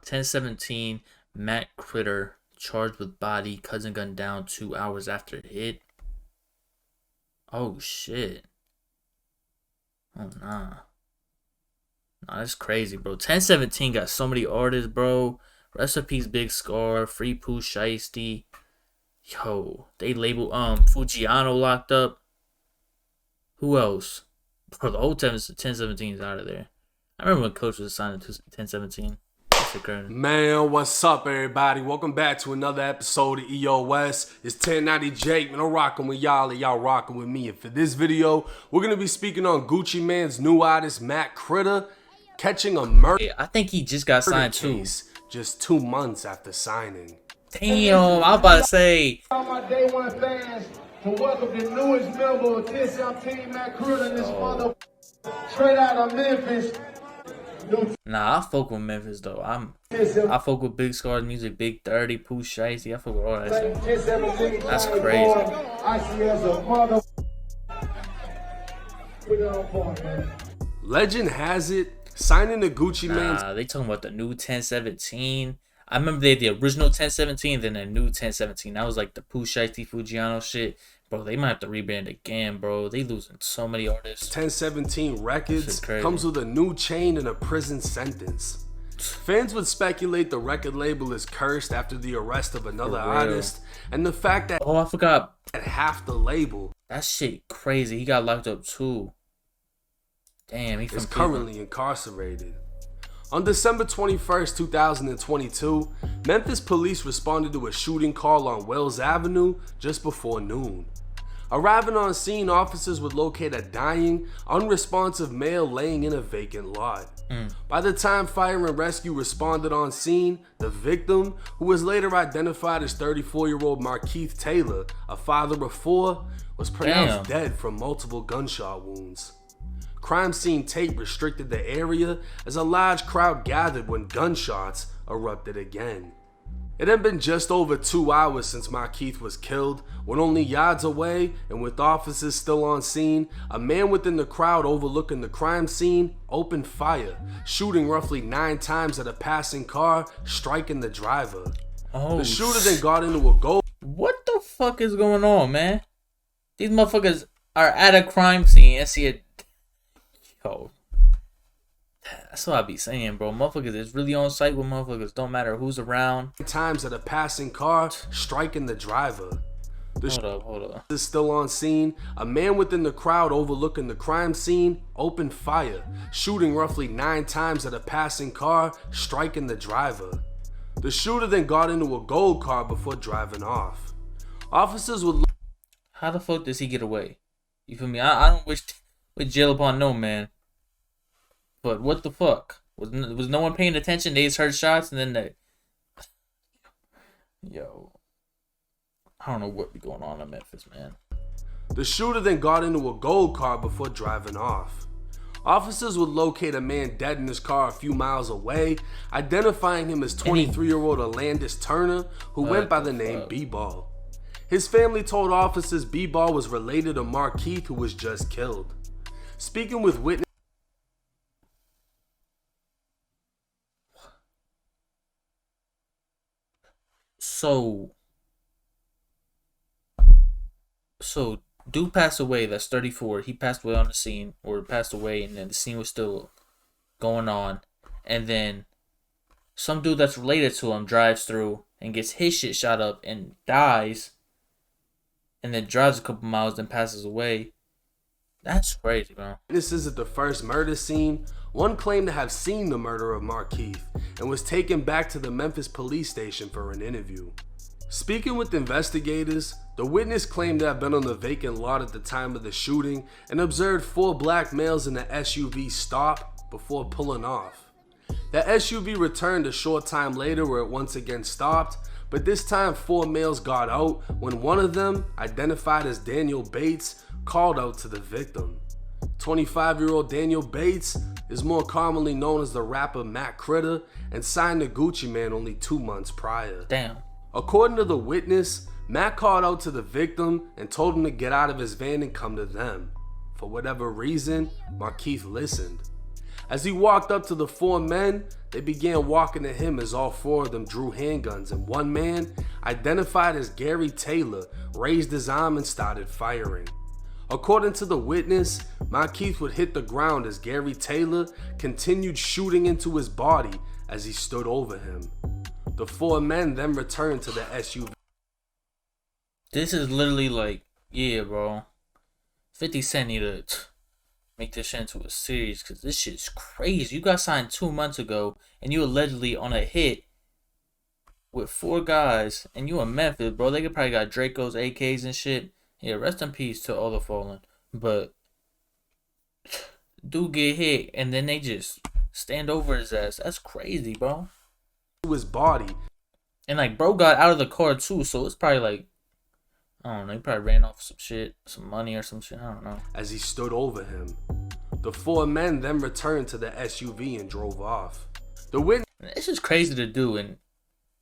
10/17, Matt Critter charged with body, cousin gunned down 2 hours after hit. Oh shit. Oh nah. Nah, that's crazy, bro. 10/17 got so many artists, bro. Rest in peace, Big Scar, Free Pooh Shiesty. Yo, they label Fujiano locked up. Who else? Bro, the whole 10/17 is out of there. I remember when Coach was assigned to 10/17. Man, what's up, everybody? Welcome back to another episode of EOS. It's 1090 Jake, man. I'm rocking with y'all and y'all rocking with me. And for this video, we're going to be speaking on Gucci Mane's new artist, Matt Critter, catching a murder. Yeah, I think he just got signed too. Just 2 months after signing. Damn, I was about to say. All my day one fans to welcome the newest member of 10/17, Matt Critter, and this mother straight out of Memphis. Nah, I fuck with Memphis though. I fuck with Big Scar's music, Big 30, Pooh Shiesty. I fuck with all that shit. That's crazy. I see as a mother. Put it on point, man. Legend has it, signing the Gucci Mane's. Nah, they talking about the new 10/17. I remember they had the original 10/17, then the new 10/17. That was like the Pooh Shiesty Fujiano shit. Bro, they might have to rebrand again, bro. They losing so many artists. 10/17 Records comes with a new chain and a prison sentence. Fans would speculate the record label is cursed after the arrest of another artist, and the fact that I forgot half the label, that shit crazy. He got locked up too. Damn, he is currently incarcerated. On December 21st, 2022, Memphis police responded to a shooting call on Wells Avenue just before noon. Arriving on scene, officers would locate a dying, unresponsive male laying in a vacant lot. By the time fire and rescue responded on scene, the victim, who was later identified as 34-year-old Markeith Taylor, a father of 4, was pronounced dead from multiple gunshot wounds. Crime scene tape restricted the area as a large crowd gathered when gunshots erupted again. It had been just over 2 hours since Markeith was killed, when only yards away and with officers still on scene, a man within the crowd overlooking the crime scene opened fire, shooting roughly 9 times at a passing car, striking the driver. The shooter then got into a goal. What the fuck is going on, man? These motherfuckers are at a crime scene and see it. Yo, that's what I be saying, bro. Motherfuckers is really on site with motherfuckers. Don't matter who's around. Times at a passing car, striking the driver. Hold up. Is still on scene. A man within the crowd overlooking the crime scene opened fire, shooting roughly 9 times at a passing car, striking the driver. The shooter then got into a gold car before driving off. Officers would. How the fuck does he get away? You feel me? I don't wish jail upon no man. But what the fuck? Was no one paying attention? They just heard shots and then they... Yo. I don't know what be going on in Memphis, man. The shooter then got into a gold car before driving off. Officers would locate a man dead in his car a few miles away, identifying him as 23-year-old Alandis Turner, who went by the name B-Ball. His family told officers B-Ball was related to Markeith, who was just killed. Speaking with witnesses. So dude passed away, that's 34. He passed away on the scene, or passed away, and then the scene was still going on. And then some dude that's related to him drives through and gets his shit shot up and dies. And then drives a couple miles, then passes away. That's crazy, bro. This isn't the first murder scene. One claimed to have seen the murder of Markeith and was taken back to the Memphis police station for an interview. Speaking with investigators, the witness claimed to have been on the vacant lot at the time of the shooting and observed 4 black males in the SUV stop before pulling off. The SUV returned a short time later where it once again stopped, but this time 4 males got out when one of them, identified as Daniel Bates, called out to the victim. 25-year-old Daniel Bates is more commonly known as the rapper Matt Critter and signed to Gucci Mane only 2 months prior. Damn. According to the witness, Matt called out to the victim and told him to get out of his van and come to them. For whatever reason, Markeith listened. As he walked up to the 4 men, they began walking to him as all 4 of them drew handguns, and one man, identified as Gary Taylor, raised his arm and started firing. According to the witness, Markeith would hit the ground as Gary Taylor continued shooting into his body as he stood over him. The 4 men then returned to the SUV. This is literally like, yeah, bro. 50 Cent need to make this shit into a series, because this shit's crazy. You got signed 2 months ago, and you allegedly on a hit with 4 guys, and you in Memphis, bro. They could probably got Dracos, AKs, and shit. Yeah, rest in peace to all the fallen. But dude get hit, and then they just stand over his ass. That's crazy, bro. To his body. And like, bro got out of the car too, so it's probably like, I don't know, he probably ran off some shit, some money or some shit, I don't know. As he stood over him. The 4 men then returned to the SUV and drove off. The witness It's just crazy to do, and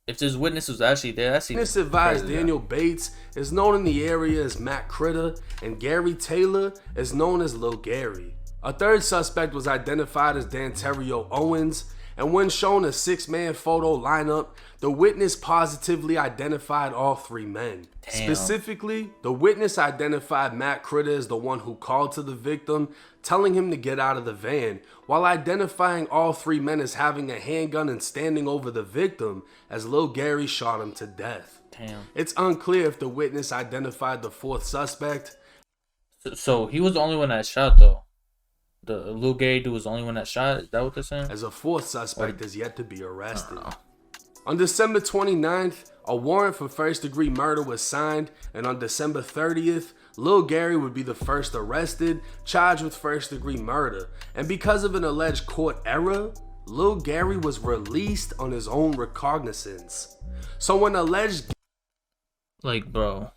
if this witness was actually there, that's even advised crazier. Daniel Bates is known in the area as Matt Critter, and Gary Taylor is known as Lil Gary. A third suspect was identified as Danterio Owens, and when shown a 6-man photo lineup, the witness positively identified all 3 men. Damn. Specifically, the witness identified Matt Critter as the one who called to the victim, telling him to get out of the van, while identifying all 3 men as having a handgun and standing over the victim as Lil Gary shot him to death. Damn. It's unclear if the witness identified the 4th suspect. So he was the only one that shot, though. The Lil Gary dude was the only one that shot? Is that what they're saying? As a 4th suspect is yet to be arrested. Oh. On December 29th, a warrant for first-degree murder was signed, and on December 30th, Lil Gary would be the first arrested, charged with first-degree murder. And because of an alleged court error, Lil Gary was released on his own recognizance. So when alleged Like, bro,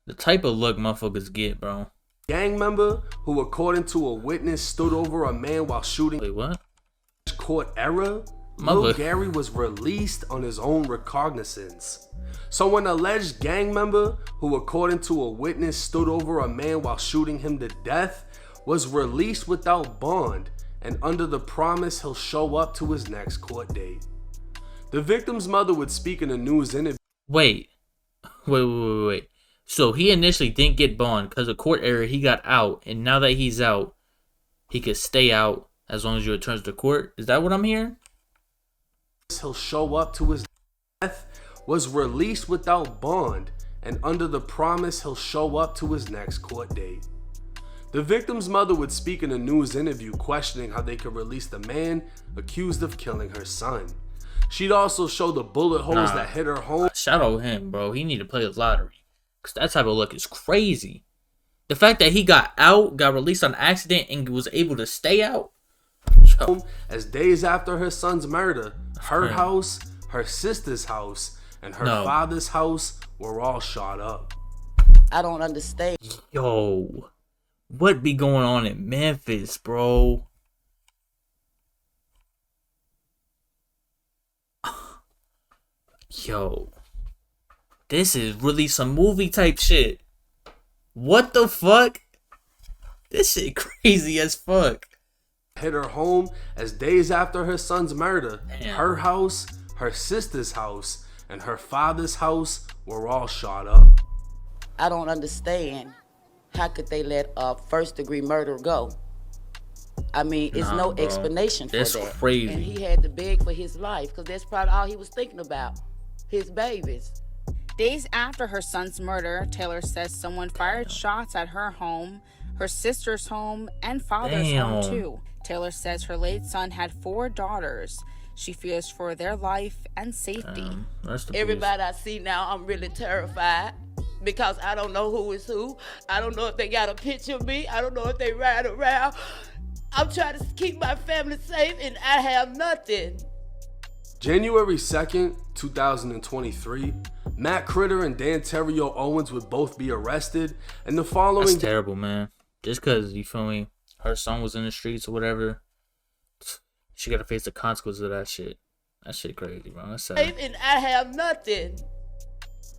the type of look motherfuckers get, bro. gang member, who according to a witness stood over a man while shooting, Wait, what? court error, Mother- Lil Gary was released on his own recognizance. So when alleged gang member, who according to a witness stood over a man while shooting him to death, was released without bond and under the promise he'll show up to his next court date. The victim's mother would speak in a news interview. Wait. So he initially didn't get bond because of court error. He got out, and now that he's out, he could stay out as long as he returns to court. Is that what I'm hearing? He'll show up to his death, was released without bond and under the promise he'll show up to his next court date. The victim's mother would speak in a news interview questioning how they could release the man accused of killing her son. She'd also show the bullet holes that hit her home. Shout out him, bro. He need to play the lottery, because that type of look is crazy. The fact that he got out, got released on accident, and was able to stay out. As days after her son's murder, her crazy. house, her sister's house, and her No. father's house were all shot up. I don't understand. Yo, what be going on in Memphis, bro? Yo, this is really some movie type shit. What the fuck? This shit crazy as fuck. Hit her home as days after her son's murder, Damn. her house, her sister's house, and her father's house were all shot up. I don't understand. How could they let a first-degree murder go? I mean, it's Nah, no bro. explanation for That's that. crazy. And he had to beg for his life because that's probably all he was thinking about, his babies. Days after her son's murder, Taylor says someone fired shots at her home, her sister's home, and father's home Damn. too. Taylor says her late son had 4 daughters. She fears for their life and safety. Rest in peace. Everybody I see now, I'm really terrified because I don't know who is who. I don't know if they got a picture of me. I don't know if they ride around. I'm trying to keep my family safe and I have nothing. January 2nd, 2023, Matt Critter and Danterio Owens would both be arrested, and the following That's terrible, man. Just because, you feel me, her son was in the streets or whatever, she gotta face the consequences of that shit. That shit crazy, bro. That's sad. And I have nothing.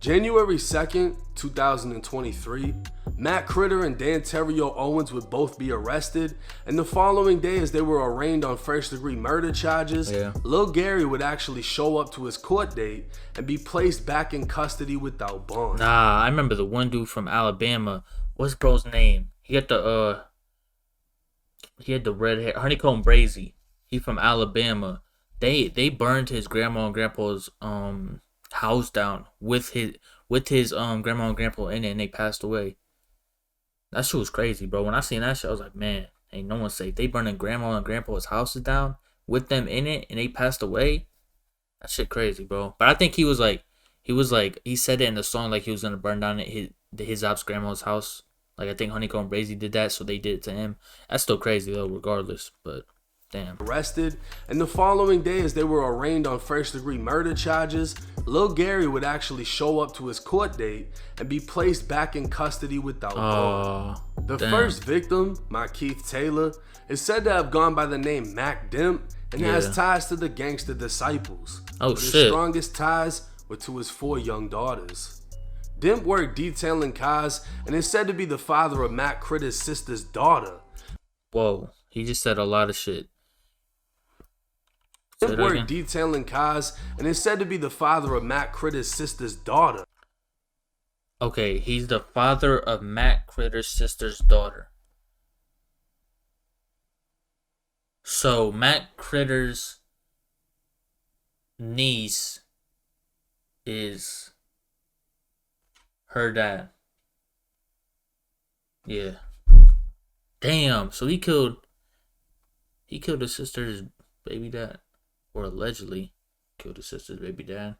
January 2nd, 2023, Matt Critter and Danterio Owens would both be arrested, and the following day, as they were arraigned on first-degree murder charges, Lil Gary would actually show up to his court date and be placed back in custody without bond. Nah, I remember the one dude from Alabama. What's bro's name? He had the red hair, Honeycomb Brazy. He from Alabama. They burned his grandma and grandpa's house down with his grandma and grandpa in it, and they passed away. That shit was crazy, bro. When I seen that shit, I was like, man, ain't no one safe. They burning grandma and grandpa's houses down with them in it, and they passed away. That shit crazy, bro. But I think he said it in the song like he was gonna burn down his op's grandma's house. Like I think Honeycomb Brazy did that, so they did it to him. That's still crazy though, regardless. But damn. Arrested, and the following day, as they were arraigned on first-degree murder charges, Lil Gary would actually show up to his court date and be placed back in custody without bond. The first victim, Keith Taylor, is said to have gone by the name Mac Dimp and has ties to the gangster Disciples. Oh, but shit. His strongest ties were to his 4 young daughters. Dimp worked detailing cars and is said to be the father of Matt Critter's sister's daughter. Whoa, he just said a lot of shit. Dimp worked detailing cars and is said to be the father of Matt Critter's sister's daughter. Okay, he's the father of Matt Critter's sister's daughter. So Matt Critter's niece is her dad. Yeah. Damn. So he killed his sister's baby dad, or allegedly killed his sister's baby dad.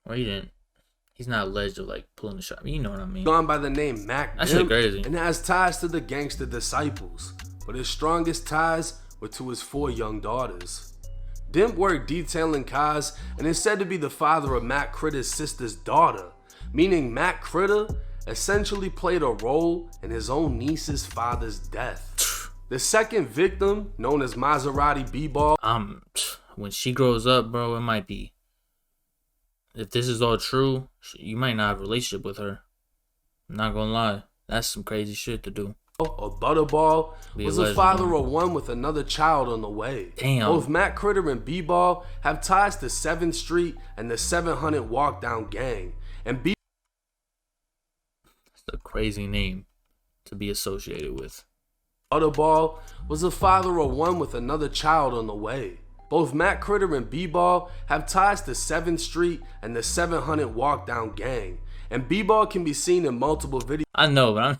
Or he didn't. He's not alleged of like pulling the shot. You know what I mean? Gone by the name Mac That shit crazy. And has ties to the gangster Disciples, but his strongest ties were to his 4 young daughters. Dimp worked detailing cars and is said to be the father of Matt Critter's sister's daughter, meaning Matt Critter essentially played a role in his own niece's father's death. The second victim, known as Maserati B-Ball, when she grows up, bro, it might be. If this is all true, you might not have a relationship with her. I'm not gonna lie. That's some crazy shit to do. or Butterball, was the father of one with another child on the way. Damn. Both Matt Critter and B-Ball have ties to 7th Street and the 700 Walk Down Gang. And B That's a crazy name to be associated with. Butterball was the father of one with another child on the way. Both Matt Critter and B-Ball have ties to 7th Street and the 700 Walk Down Gang. And B-Ball can be seen in multiple videos. I know, but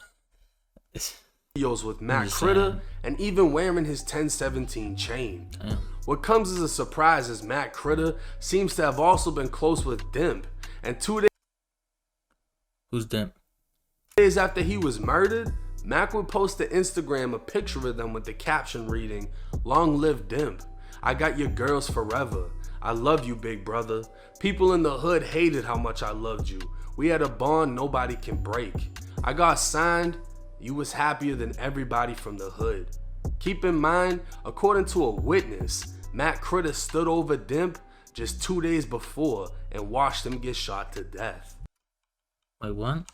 With Matt Critter and even wearing his 1017 chain. Damn. What comes as a surprise is Matt Critter seems to have also been close with Dimp, and 2 Who's Dimp? days after he was murdered, Mac would post to Instagram a picture of them with the caption reading, "Long live Dimp. I got your girls forever. I love you, big brother. People in the hood hated how much I loved you. We had a bond nobody can break. I got signed. You was happier than everybody from the hood." Keep in mind, according to a witness, Matt Critter stood over Dimp just 2 days before and watched him get shot to death. Wait, what?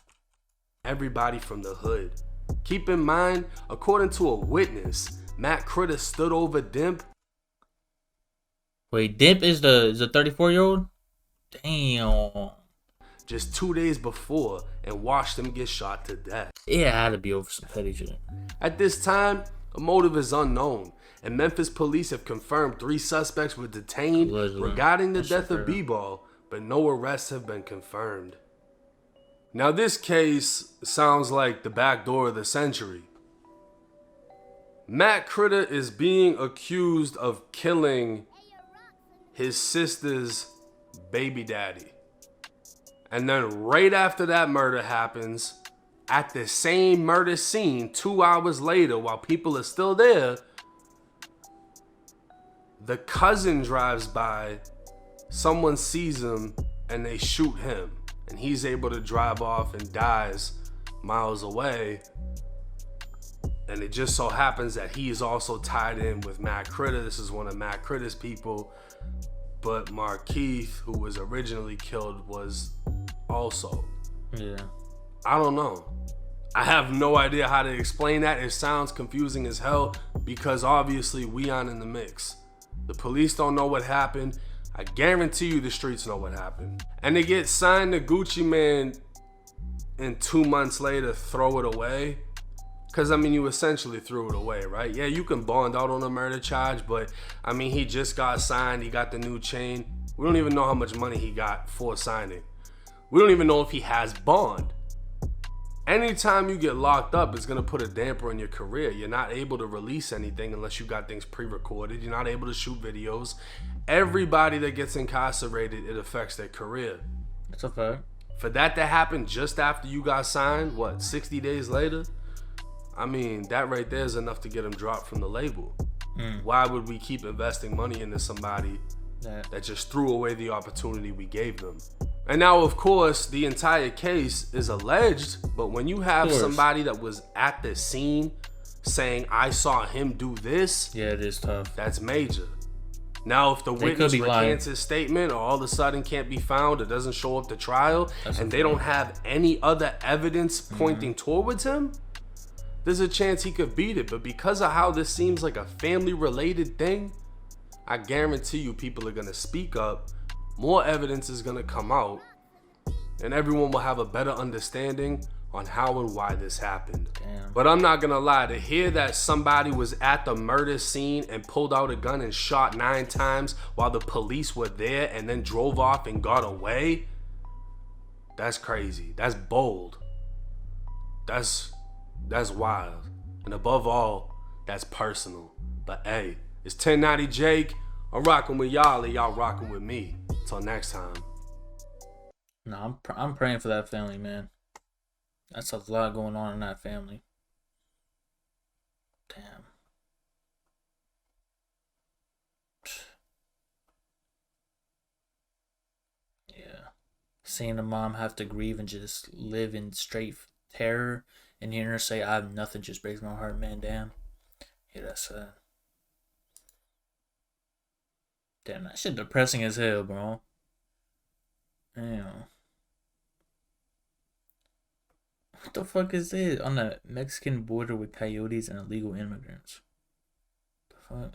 Everybody from the hood. Keep in mind, according to a witness, Matt Critter stood over Dimp. Wait, Dimp is the 34-year-old? Damn. Just 2 days before and watched him get shot to death. Yeah, it had to be over some petty shit. At this time, a motive is unknown, and Memphis police have confirmed 3 suspects were detained Allegedly. regarding the death of B-Ball, but no arrests have been confirmed. Now this case sounds like the back door of the century. Matt Critter is being accused of killing his sister's baby daddy. And then right after that murder happens, at the same murder scene 2 hours later while people are still there, the cousin drives by, someone sees him, and they shoot him. And he's able to drive off and dies miles away. And it just so happens that he is also tied in with Matt Critter. This is one of Matt Critter's people. but Markeith, who was originally killed, was also. Yeah. I don't know. I have no idea how to explain that. It sounds confusing as hell because obviously we aren't in the mix. The police don't know what happened. I guarantee you the streets know what happened. And they get signed to Gucci Man and 2 months later throw it away. Because, I mean, you essentially threw it away, right? Yeah, you can bond out on a murder charge, but, I mean, he just got signed. He got the new chain. We don't even know how much money he got for signing. We don't even know if he has bond. Anytime you get locked up, it's going to put a damper on your career. You're not able to release anything unless you got things pre-recorded. You're not able to shoot videos. Everybody that gets incarcerated, it affects their career. That's a fact. For that to happen just after you got signed, what, 60 days later? I mean, that right there is enough to get him dropped from the label. Why would we keep investing money into somebody that just threw away the opportunity we gave them? And now, of course, the entire case is alleged, but when you have somebody that was at the scene saying, I saw him do this, yeah, it is tough. That's major. Now, if the witness recants his statement or all of a sudden can't be found or doesn't show up to trial, and they don't have any other evidence pointing towards him, there's a chance he could beat it. But because of how this seems like a family-related thing, I guarantee you people are going to speak up. More evidence is going to come out, and everyone will have a better understanding on how and why this happened. Damn. But I'm not going to lie, to hear that somebody was at the murder scene and pulled out a gun and shot 9 times while the police were there and then drove off and got away, that's crazy. That's bold. That's wild. And above all, that's personal. But hey, it's 1090 Jake. I'm rocking with y'all and y'all rocking with me. Until next time. No, I'm praying for that family, man. That's a lot going on in that family. Damn. Yeah. Seeing the mom have to grieve and just live in straight terror and hearing her say, I have nothing, just breaks my heart, man. Damn. Yeah, that's sad. Damn, that shit depressing as hell, bro. Damn. What the fuck is this? On the Mexican border with coyotes and illegal immigrants. The fuck?